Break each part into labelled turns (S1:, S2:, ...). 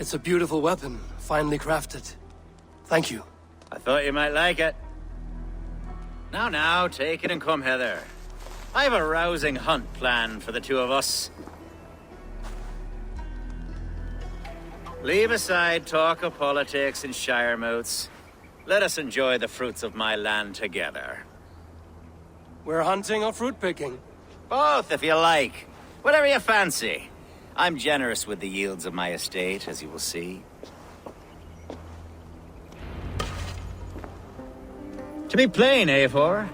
S1: It's a beautiful weapon, finely crafted. Thank you.
S2: I thought you might like it. Now, take it and come hither. I have a rousing hunt planned for the two of us. Leave aside talk of politics and shire moots. Let us enjoy the fruits of my land together.
S1: We're hunting or fruit picking?
S2: Both, if you like. Whatever you fancy. I'm generous with the yields of my estate, as you will see. To be plain, A4.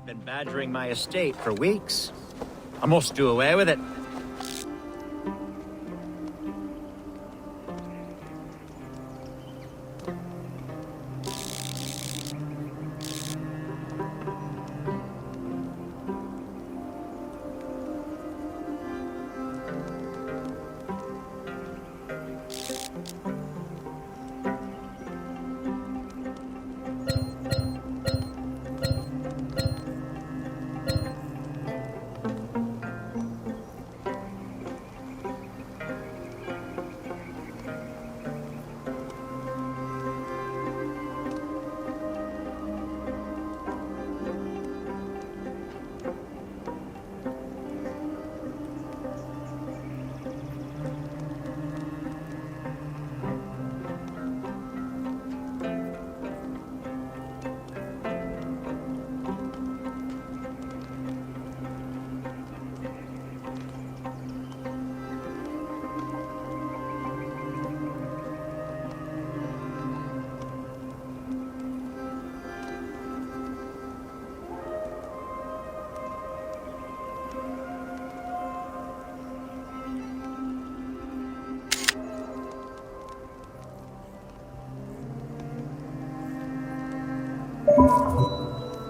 S2: Been badgering my estate for weeks. I must do away with it.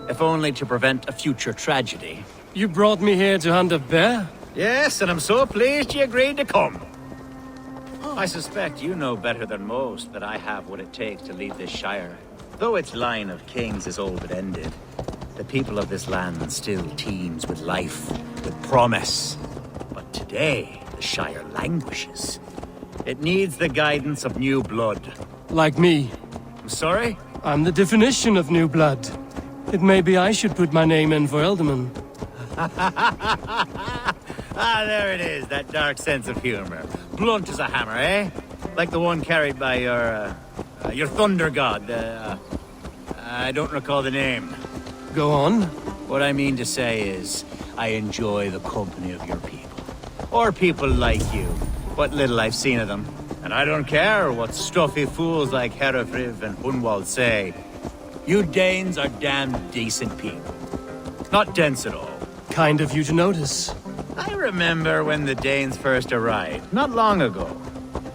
S2: If only to prevent a future tragedy.
S1: You brought me here to hunt a bear?
S2: Yes, and I'm so pleased you agreed to come. I suspect you know better than most that I have what it takes to lead this shire. Though its line of kings is all but ended, the people of this land still teems with life, with promise. But today, the shire languishes. It needs the guidance of new blood.
S1: Like me.
S2: I'm sorry?
S1: I'm the definition of new blood. It may be I should put my name in for Elderman.
S2: Ah, there it is, that dark sense of humor. Blunt as a hammer, eh? Like the one carried by your thunder god. I don't recall the name.
S1: Go on.
S2: What I mean to say is, I enjoy the company of your people. Or people like you. What little I've seen of them. And I don't care what stuffy fools like Herefriv and Hunwald say. You Danes are damn decent people. Not dense at all.
S1: Kind of you to notice.
S2: I remember when the Danes first arrived, not long ago.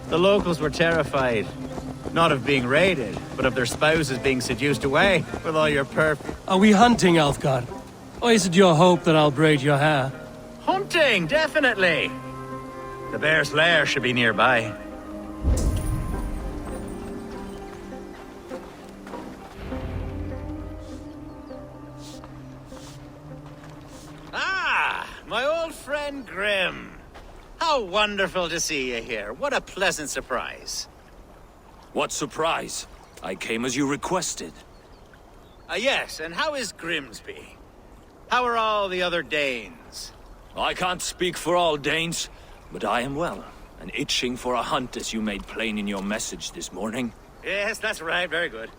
S2: The locals were terrified. Not of being raided, but of their spouses being seduced away with all your perf...
S1: Are we hunting, Alfgar? Or is it your hope that I'll braid your hair?
S2: Hunting, definitely! The bear's lair should be nearby. My old friend And Grim. How wonderful to see you here. What a pleasant surprise.
S3: What surprise? I came as you requested.
S2: Yes, and how is Grimsby? How are all the other Danes?
S3: I can't speak for all Danes, but I am well, and itching for a hunt as you made plain in your message this morning.
S2: Yes, that's right. Very good.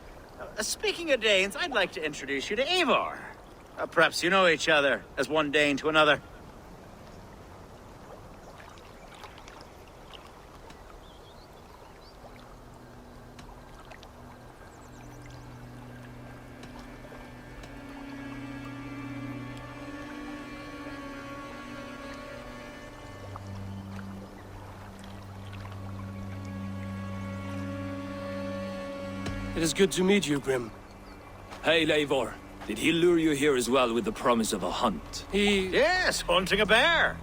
S2: Speaking of Danes, I'd like to introduce you to Eivor. Perhaps you know each other, as one Dane to another.
S1: It is good to meet you, Grim.
S3: Hey, Eivor. Did he lure you here as well with the promise of a hunt?
S2: Yes, hunting a bear.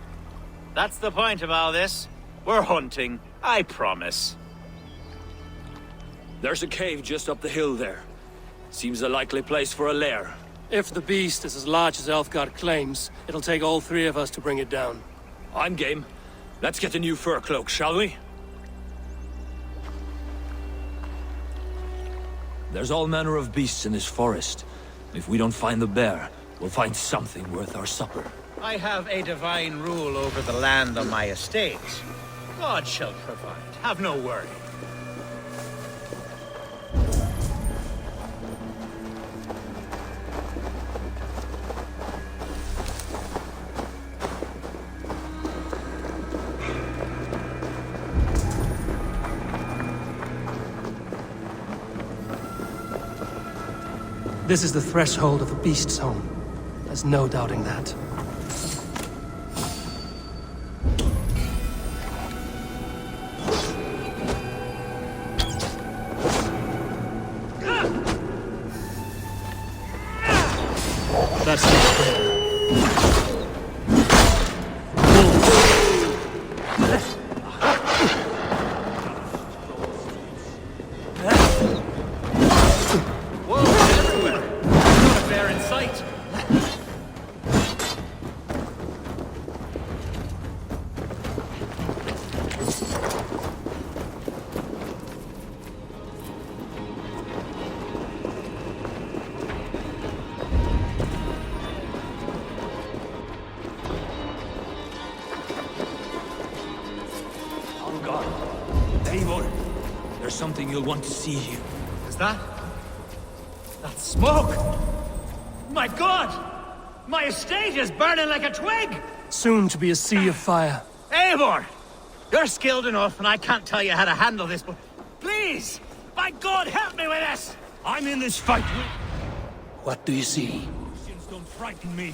S2: That's the point of all this. We're hunting, I promise.
S3: There's a cave just up the hill there. Seems a likely place for a lair.
S1: If the beast is as large as Elfgard claims, it'll take all three of us to bring it down.
S3: I'm game. Let's get a new fur cloak, shall we? There's all manner of beasts in this forest. If we don't find the bear, we'll find something worth our supper.
S2: I have a divine rule over the land on my estate. God shall provide. Have no worry.
S1: This is the threshold of the beast's home. There's no doubting that. That's the
S3: Eivor, there's something you'll want to see here.
S2: Is that? That smoke! My God! My estate is burning like a twig!
S1: soon to be a sea of fire.
S2: Eivor! You're skilled enough, and I can't tell you how to handle this, but please! By God, help me with this!
S3: I'm in this fight.
S1: What do you see?
S3: Christians don't frighten me.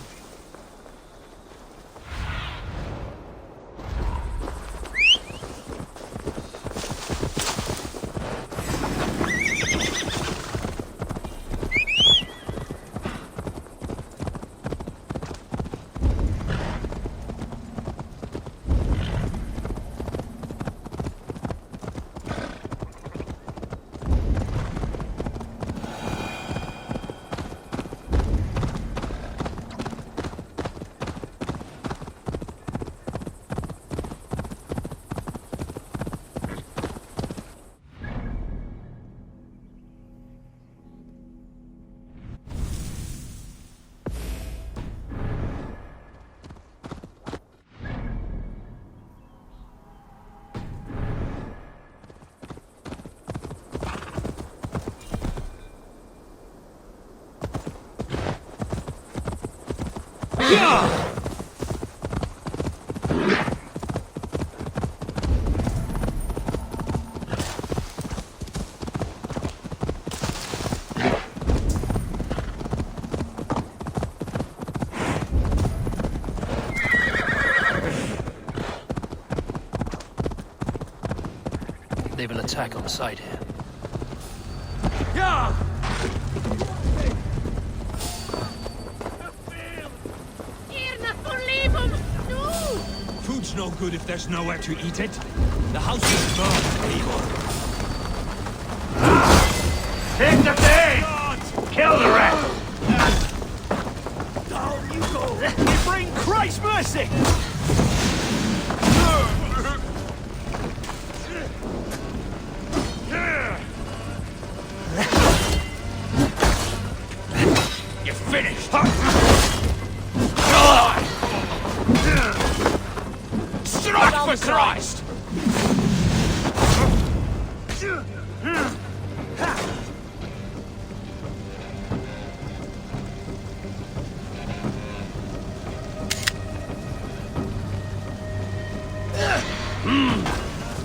S1: They've an attack on sight here.
S3: Food's no good if there's nowhere to eat it. The house is burned, Eivor.
S2: Take the thing! Kill the rest!
S3: Down you go! Bring Christ's mercy! You're finished! Strike for Christ!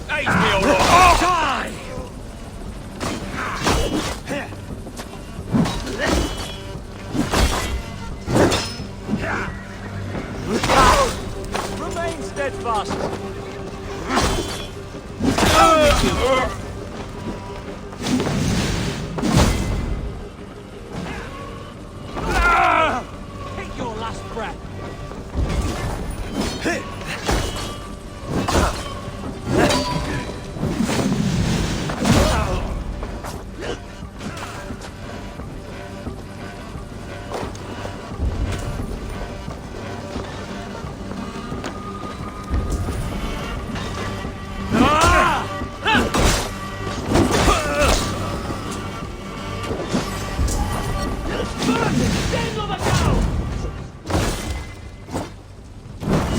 S3: Aid me, all right! Die! Remain steadfast. Take your last breath.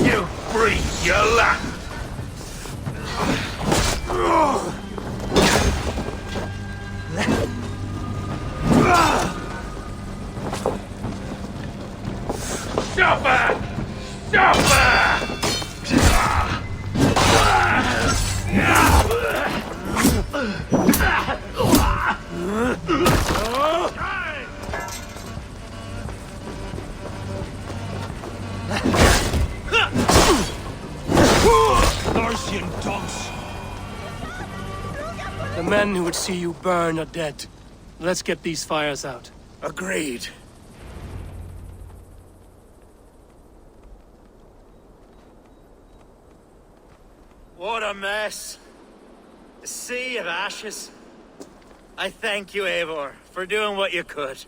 S4: You free your luck! Chopper! Chopper!
S3: Martian dogs.
S1: The men who would see you burn are dead. Let's get these fires out.
S2: Agreed. What a mess. A sea of ashes. I thank you, Eivor, for doing what you could.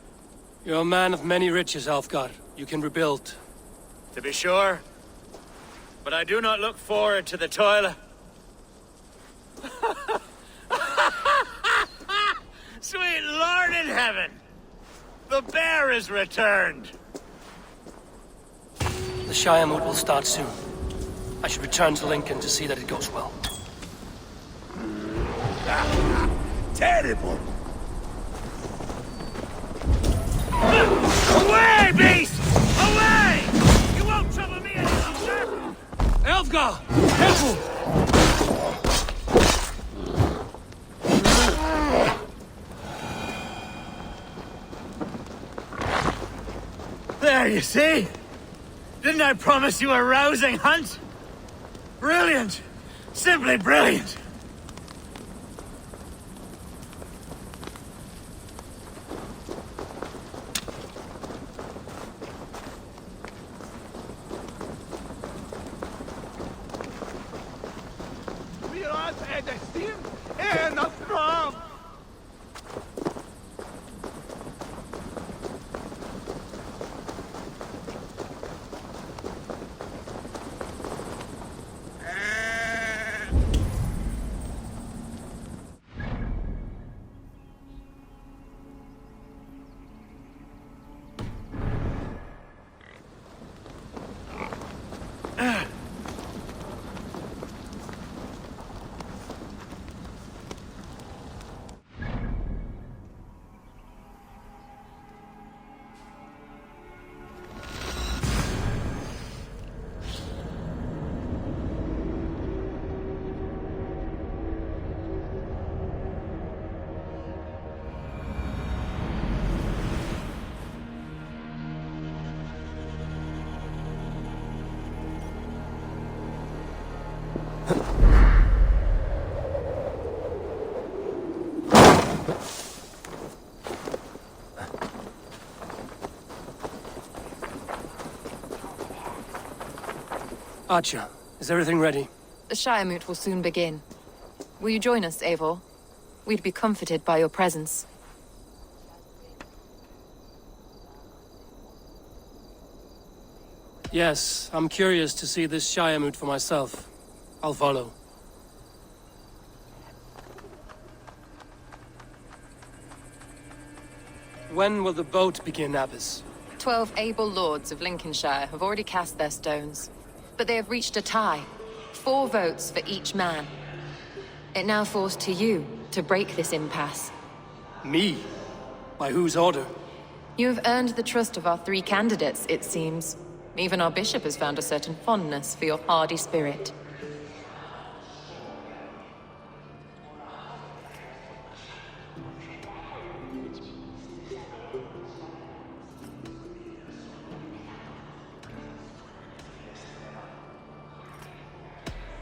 S1: You're a man of many riches, Alfgar. You can rebuild.
S2: To be sure. But I do not look forward to the toil. Sweet Lord in heaven! The bear is returned!
S1: The Shiremoot will start soon. I should return to Lincoln to see that it goes well.
S4: Terrible!
S2: Away, beast! Away! You won't trouble me anymore, sir!
S1: Alfgar! Careful!
S2: There, you see? Didn't I promise you a rousing hunt? Brilliant! Simply brilliant!
S4: Vi har Edestin en av fram!
S1: Archer, is everything ready?
S5: The Shiremoot will soon begin. Will you join us, Eivor? We'd be comforted by your presence.
S1: Yes, I'm curious to see this Shire moot for myself. I'll follow. When will the boat begin, Abbess?
S5: 12 able lords of Lincolnshire have already cast their stones, but they have reached a tie. 4 votes for each man. It now falls to you to break this impasse.
S1: Me? By whose order?
S5: You have earned the trust of our 3 candidates, it seems. Even our bishop has found a certain fondness for your hardy spirit.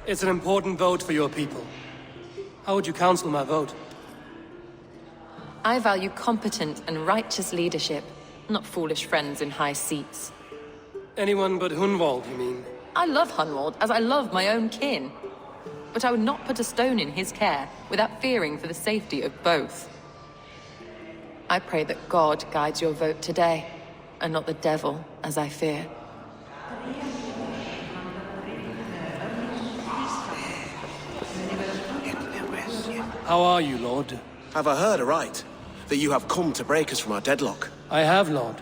S1: It's an important vote for your people. How would you counsel my vote?
S5: I value competent and righteous leadership, not foolish friends in high seats.
S1: Anyone but Hunwald, you mean?
S5: I love Hunwald as I love my own kin. But I would not put a stone in his care without fearing for the safety of both. I pray that God guides your vote today, and not the devil, as I fear.
S1: How are you, Lord?
S6: Have I heard aright? That you have come to break us from our deadlock?
S1: I have, Lord.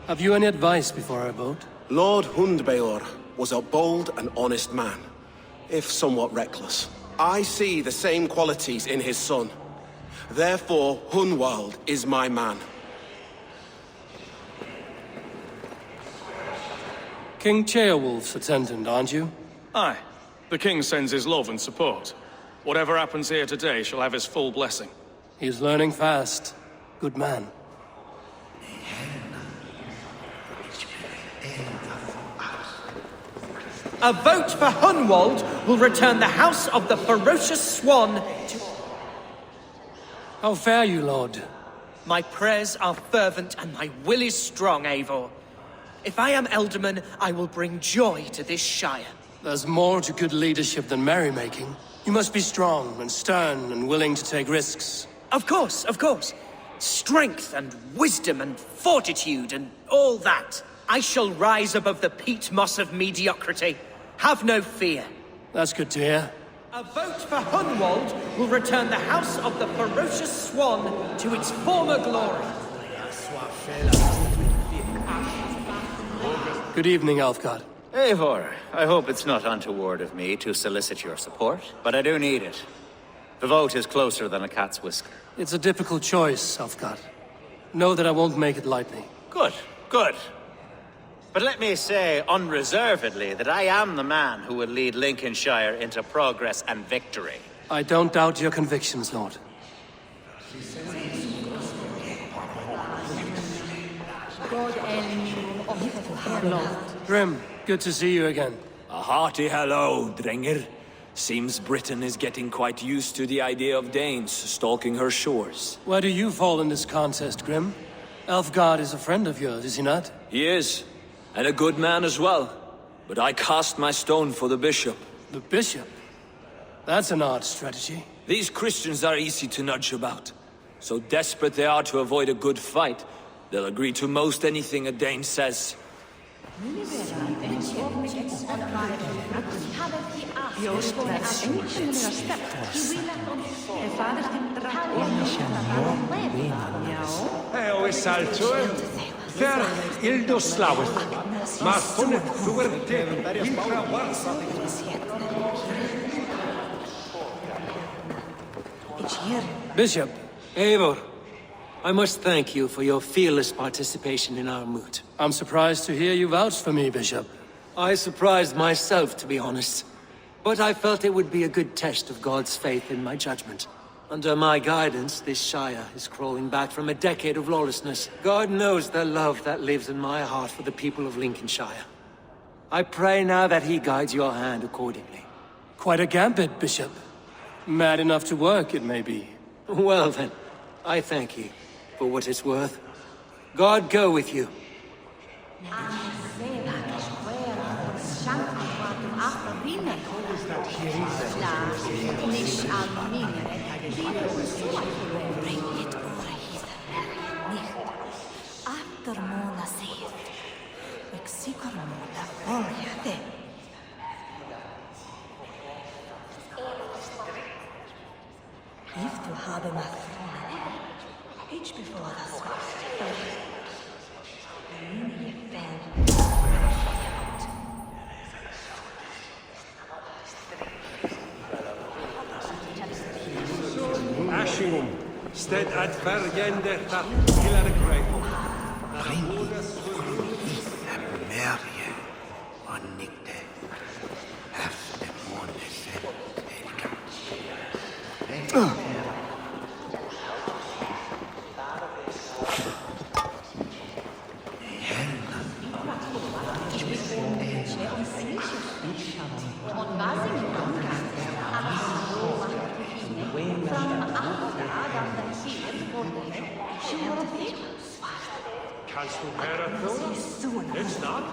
S1: Have you any advice before I vote?
S6: Lord Hundbeor was a bold and honest man, if somewhat reckless. I see the same qualities in his son. Therefore, Hunwald is my man.
S1: King Ceolwulf's attendant, aren't you?
S7: Aye. The king sends his love and support. Whatever happens here today shall have his full blessing.
S1: He's learning fast. Good man.
S8: A vote for Hunwald will return the House of the Ferocious Swan to...
S1: How fare you, Lord?
S8: My prayers are fervent and my will is strong, Eivor. If I am Elderman, I will bring joy to this Shire.
S1: There's more to good leadership than merrymaking. You must be strong and stern and willing to take risks.
S8: Of course, of course. Strength and wisdom and fortitude and all that. I shall rise above the peat moss of mediocrity. Have no fear.
S1: That's good to hear.
S8: A vote for Hunwald will return the House of the Ferocious Swan to its former glory.
S1: Good evening, Alfgard.
S2: Eivor, I hope it's not untoward of me to solicit your support, but I do need it. The vote is closer than a cat's whisker.
S1: It's a difficult choice, Alfgard. Know that I won't make it lightly.
S2: Good, good. But let me say unreservedly that I am the man who will lead Lincolnshire into progress and victory.
S1: I don't doubt your convictions, Lord. Grim, good to see you again.
S3: A hearty hello, Drenger. Seems Britain is getting quite used to the idea of Danes stalking her shores.
S1: Where do you fall in this contest, Grim? Alfgard is a friend of yours, is he not?
S3: He is, and a good man as well. But I cast my stone for the bishop.
S1: The bishop? That's an odd strategy.
S3: These Christians are easy to nudge about. So desperate they are to avoid a good fight, they'll agree to most anything a Dane says.
S4: Oes altur, ver ildoslawet, maar funnet fuerte infra warsa.
S1: Bishop,
S9: Eivor, I must thank you for your fearless participation in our moot.
S1: I'm surprised to hear you vouch for me, Bishop.
S9: I surprised myself, to be honest. But I felt it would be a good test of God's faith in my judgment. Under my guidance, this Shire is crawling back from a decade of lawlessness. God knows the love that lives in my heart for the people of Lincolnshire. I pray now that he guides your hand accordingly.
S1: Quite a gambit, Bishop. Mad enough to work, it may be.
S9: Well then, I thank you for what it's worth. God go with you.
S10: Ashingum, sted ad vergende dat hilare grey.
S11: Merje, onnikte, hefte månese,
S10: Kannst du hören, It's not.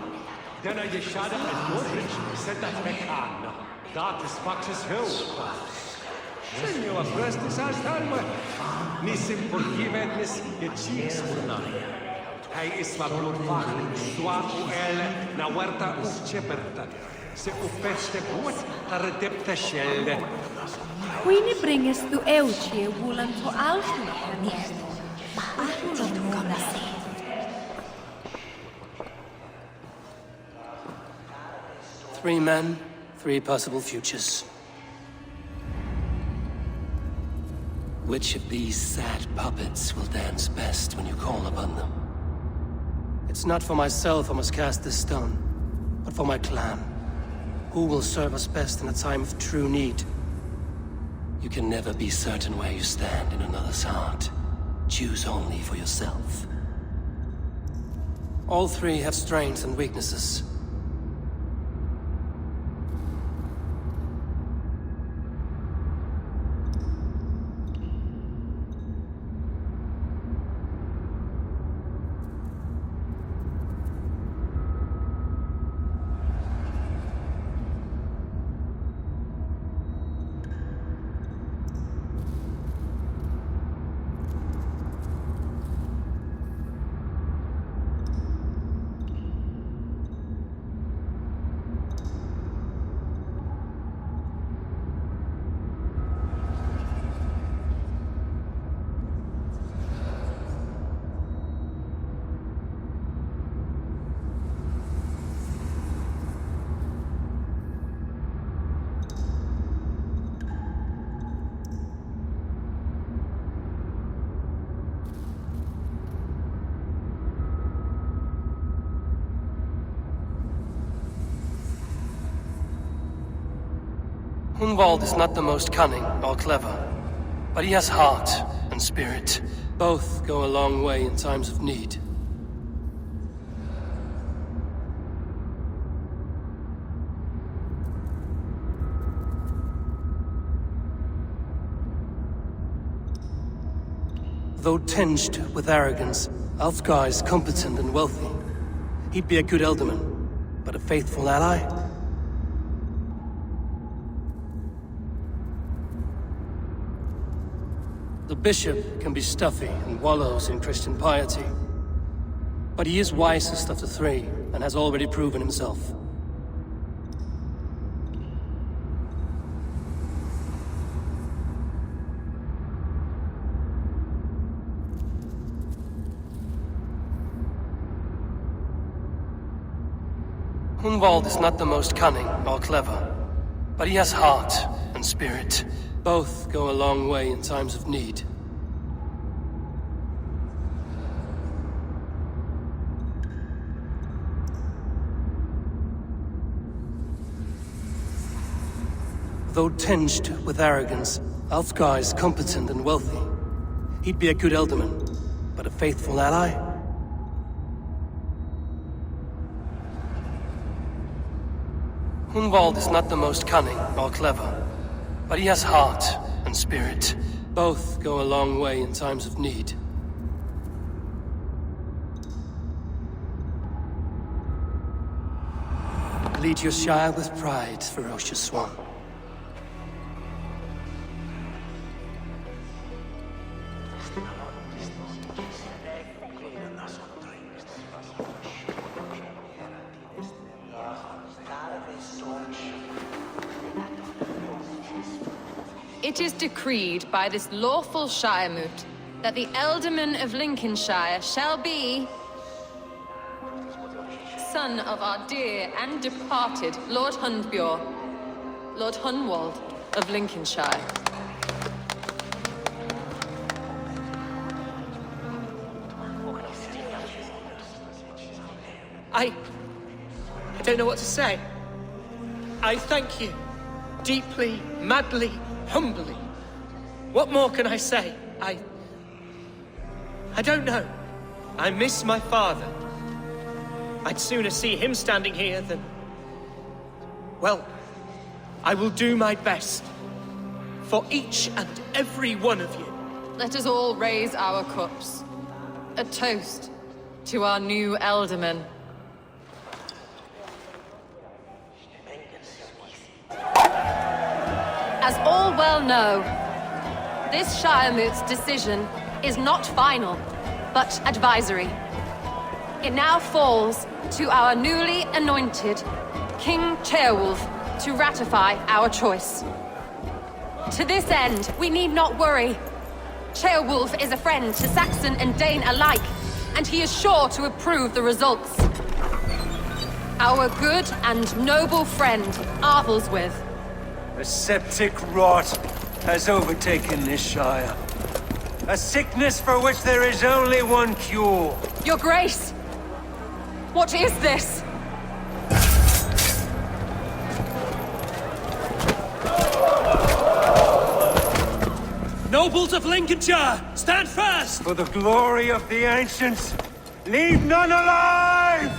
S10: Then I shot up at Woodridge, said that Mekana. That is Fox's Hill. Senor Prestis as Helmer. Nisim forgiveness, your cheeks will not. Hij is van bloedvang, zwaar uele, na huerta ufcheperta. Se upeste goed, daar depte schelde.
S12: Quini bringes du eucie wulan to alfna hanisto. Ahulon monasi.
S1: 3 men, 3 possible futures. Which of these sad puppets will dance best when you call upon them? It's not for myself I must cast this stone, but for my clan. Who will serve us best in a time of true need? You can never be certain where you stand in another's heart. Choose only for yourself. All 3 have strengths and weaknesses. Hunwald is not the most cunning or clever, but he has heart and spirit. Both go a long way in times of need. Though tinged with arrogance, Alfgar is competent and wealthy. He'd be a good ealdorman, but a faithful ally? The bishop can be stuffy and wallows in Christian piety. But he is wisest of the 3, and has already proven himself. Hunwald is not the most cunning or clever, but he has heart and spirit. Both go a long way in times of need. Though tinged with arrogance, Alfgar is competent and wealthy. He'd be a good ealdorman, but a faithful ally? Hunwald is not the most cunning or clever, but he has heart and spirit. Both go a long way in times of need. Lead your shire with pride, ferocious swan.
S5: It is decreed by this lawful Shiremoot that the Ealdorman of Lincolnshire shall be son of our dear and departed Lord Hundbjorn, Lord Hunwald of Lincolnshire.
S8: I don't know what to say. I thank you. Deeply, madly, humbly. What more can I say? I don't know. I miss my father. I'd sooner see him standing here than... Well, I will do my best. For each and every one of you.
S5: Let us all raise our cups. A toast to our new Ealdorman. As all well know, this Shiremoot's decision is not final, but advisory. It now falls to our newly anointed King Ceolwulf to ratify our choice. To this end, we need not worry. Ceolwulf is a friend to Saxon and Dane alike, and he is sure to approve the results. Our good and noble friend, Arthelswith.
S9: A septic rot has overtaken this shire. A sickness for which there is only one cure.
S5: Your Grace! What is this?
S9: Nobles of Lincolnshire, stand fast! For the glory of the ancients, leave none alive!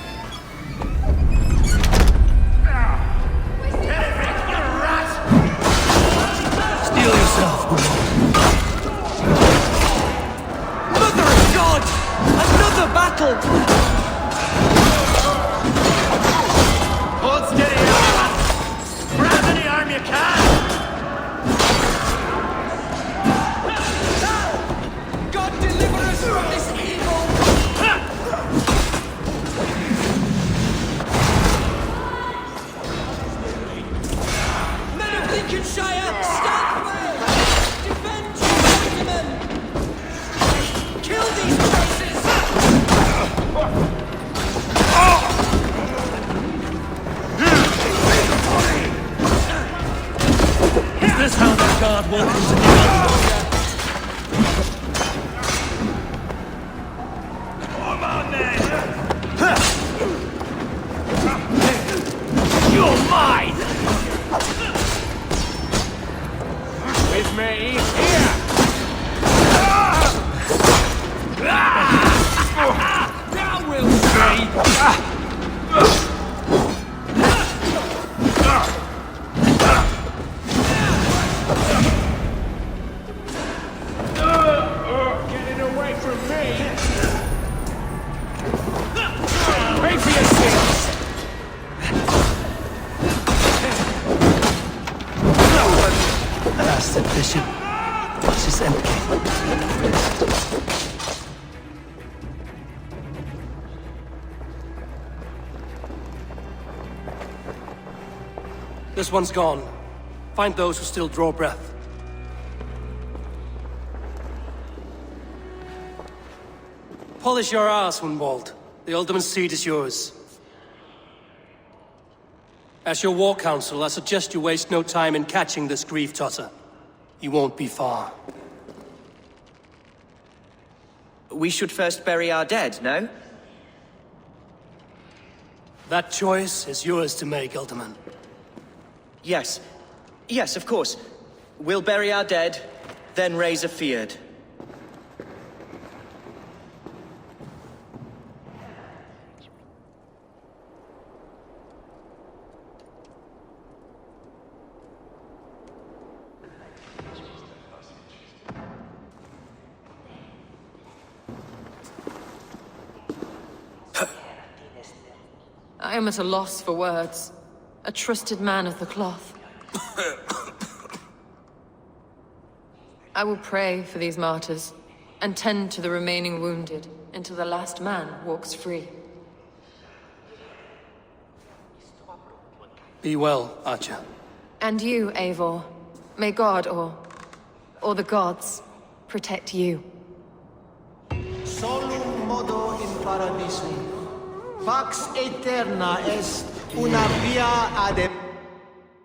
S1: Steel yourself,
S8: Mother of God! Another battle!
S10: Hold steady, everyone! Grab any arm you can!
S8: God deliver us from this evil! Men of Lincolnshire, stand well! Defend your men! Kill these traitors!
S1: Is this how the guard welcomes a new Ealdorman?
S10: Come on, then! You're mine! With me, here! Now we'll see! Getting away from me! Pay for your sins!
S1: Bastard bishop. It's just empty. This one's gone. Find those who still draw breath. Polish your ass, Hunwald. The Ealdorman's seat is yours. As your war council, I suggest you waste no time in catching this grief-tosser. He won't be far.
S8: We should first bury our dead, no?
S1: That choice is yours to make, Ealdorman.
S8: Yes. Yes, of course. We'll bury our dead, then raise a feared.
S5: I am at a loss for words. A trusted man of the cloth. I will pray for these martyrs, and tend to the remaining wounded, until the last man walks free.
S1: Be well, Archer.
S5: And you, Eivor. May God, or or the gods protect you.
S13: Solum modo in paradisum. Pax eterna est una via ad